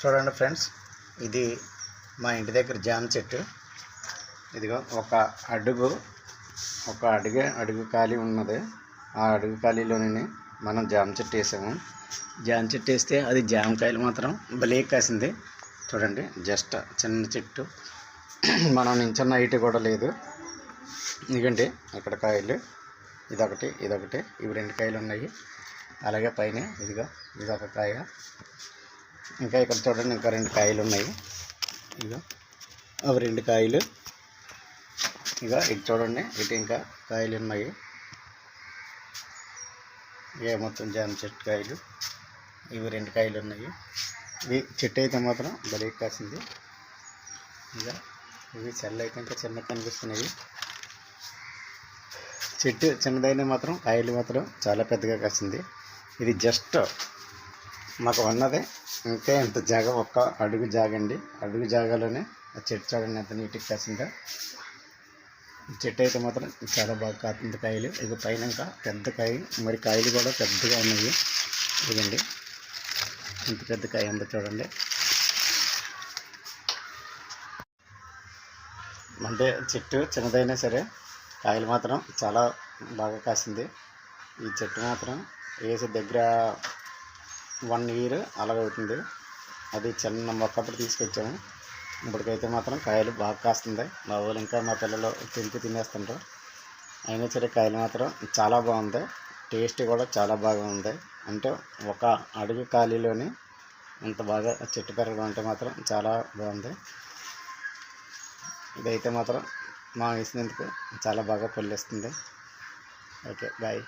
చూడండి ఫ్రెండ్స్, ఇది మా ఇంటి దగ్గర జామ చెట్టు. ఇదిగో ఒక అడుగు ఖాళీ ఉన్నది. ఆ అడుగు ఖాళీలోనే మనం జామ చెట్టు వేసాము. జామ చెట్టు వేస్తే అది జామకాయలు మాత్రం భలే కాసింది. చూడండి, జస్ట్ చిన్న చెట్టు, మనం నించున్న హైట్ కూడా లేదు. ఎందుకంటే అక్కడ కాయలు ఇదొకటి ఇవి 2 కాయలు ఉన్నాయి. అలాగే పైన ఇదొక కాయ. ఇంకా ఇక్కడ చూడండి, ఇంకా 2 కాయలు ఉన్నాయి. ఇదిగో అవి 2 కాయలు. ఇటు చూడండి, ఇటు ఇంకా కాయలు ఉన్నాయి. మొత్తం జామ చెట్టు కాయలు. ఇవి 2 కాయలు ఉన్నాయి. ఈ చెట్టు అయితే మాత్రం భలే కాసింది. ఇవి చెల్ల అయితే ఇంకా చిన్న కనిపిస్తున్నాయి. చెట్టు చిన్నదైనా మాత్రం కాయలు మాత్రం చాలా పెద్దగా కాసింది. ఇది జస్ట్ మాకు ఉన్నది ఇంకా ఎంత జాగా, ఒక్క అడుగు జాగండి. అడుగు జాగాలోనే ఆ చెట్టు చూడండి ఎంత నీట్గా కాసిందో. చెట్టు అయితే మాత్రం చాలా బాగా కాసింది కాయలు. ఇక పైన ఇంకా పెద్ద కాయ, మరి కాయలు కూడా పెద్దగా ఉన్నాయి. ఇదండి ఇంత పెద్ద కాయ ఉందో చూడండి. అంటే చెట్టు చిన్నదైనా సరే కాయలు మాత్రం చాలా బాగా కాసింది. ఈ చెట్టు మాత్రం వేసే దగ్గర 1 ఇయర్ అలాగవుతుంది. అది చిన్న మొక్కప్పుడు తీసుకొచ్చాము. ఇప్పటికైతే మాత్రం కాయలు బాగా కాస్తుంది. మా ఊళ్ళు ఇంకా మా పిల్లలు తెంపి తినేస్తుంటారు. అయినా సరే కాయలు మాత్రం చాలా బాగుంది. టేస్ట్ కూడా చాలా బాగా ఉంది. అంటే ఒక అడుగు ఖాళీలోని ఇంత బాగా చెట్టు పెరగడం అంటే మాత్రం చాలా బాగుంది. ఇదైతే మాత్రం మా వేసినందుకు చాలా బాగా పళ్ళిస్తుంది. Okay, bye.